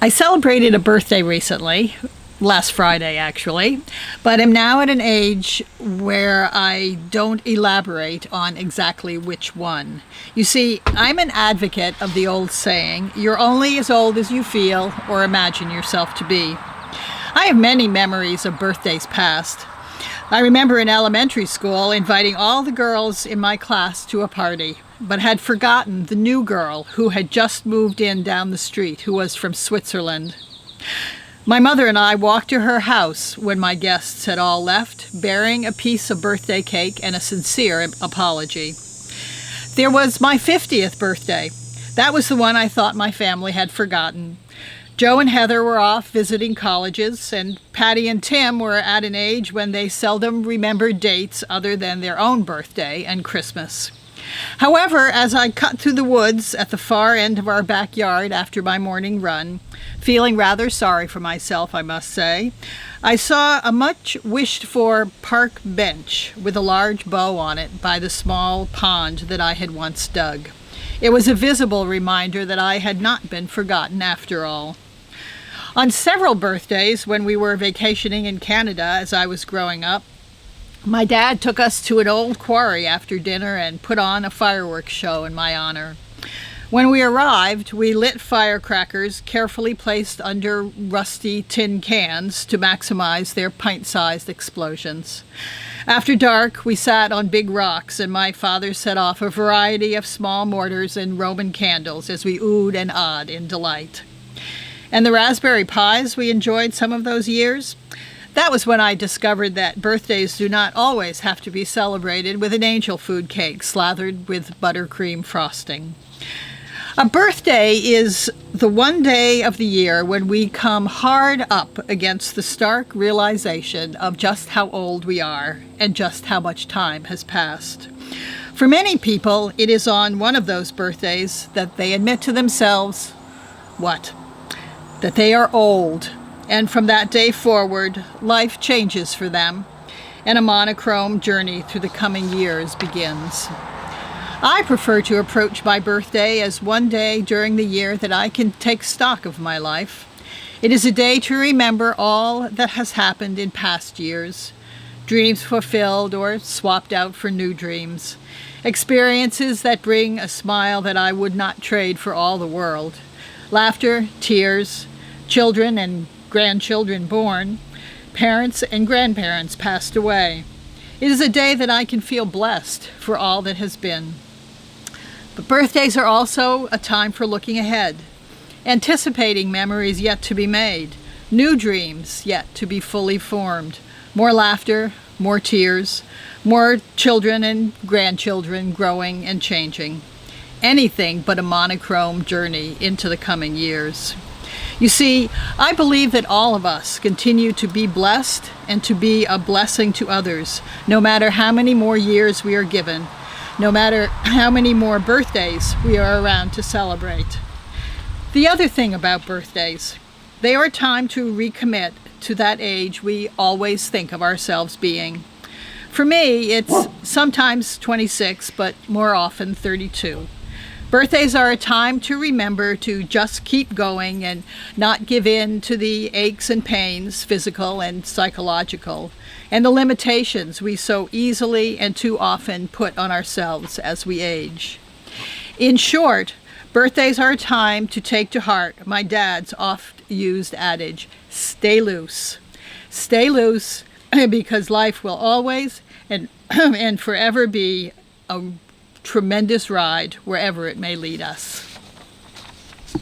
I celebrated a birthday recently, last Friday actually, but am now at an age where I don't elaborate on exactly which one. You see, I'm an advocate of the old saying, you're only as old as you feel or imagine yourself to be. I have many memories of birthdays past. I remember in elementary school inviting all the girls in my class to a party, but had forgotten the new girl who had just moved in down the street, who was from Switzerland. My mother and I walked to her house when my guests had all left, bearing a piece of birthday cake and a sincere apology. There was my 50th birthday. That was the one I thought my family had forgotten. Joe and Heather were off visiting colleges, and Patty and Tim were at an age when they seldom remembered dates other than their own birthday and Christmas. However, as I cut through the woods at the far end of our backyard after my morning run, feeling rather sorry for myself, I must say, I saw a much wished-for park bench with a large bow on it by the small pond that I had once dug. It was a visible reminder that I had not been forgotten after all. On several birthdays, when we were vacationing in Canada as I was growing up, my dad took us to an old quarry after dinner and put on a fireworks show in my honor. When we arrived, we lit firecrackers carefully placed under rusty tin cans to maximize their pint-sized explosions. After dark, we sat on big rocks, and my father set off a variety of small mortars and Roman candles as we oohed and ahed in delight. And the raspberry pies we enjoyed some of those years? That was when I discovered that birthdays do not always have to be celebrated with an angel food cake slathered with buttercream frosting. A birthday is the one day of the year when we come hard up against the stark realization of just how old we are and just how much time has passed. For many people, it is on one of those birthdays that they admit to themselves, what? That they are old. And from that day forward, life changes for them, and a monochrome journey through the coming years begins. I prefer to approach my birthday as one day during the year that I can take stock of my life. It is a day to remember all that has happened in past years, dreams fulfilled or swapped out for new dreams, experiences that bring a smile that I would not trade for all the world, laughter, tears, children and grandchildren born, parents and grandparents passed away. It is a day that I can feel blessed for all that has been. But birthdays are also a time for looking ahead, anticipating memories yet to be made, new dreams yet to be fully formed, more laughter, more tears, more children and grandchildren growing and changing. Anything but a monochrome journey into the coming years. You see, I believe that all of us continue to be blessed and to be a blessing to others, no matter how many more years we are given, no matter how many more birthdays we are around to celebrate. The other thing about birthdays, they are a time to recommit to that age we always think of ourselves being. For me, it's sometimes 26, but more often 32. Birthdays are a time to remember to just keep going and not give in to the aches and pains, physical and psychological, and the limitations we so easily and too often put on ourselves as we age. In short, birthdays are a time to take to heart my dad's oft-used adage, stay loose. Stay loose because life will always and forever be a tremendous ride wherever it may lead us.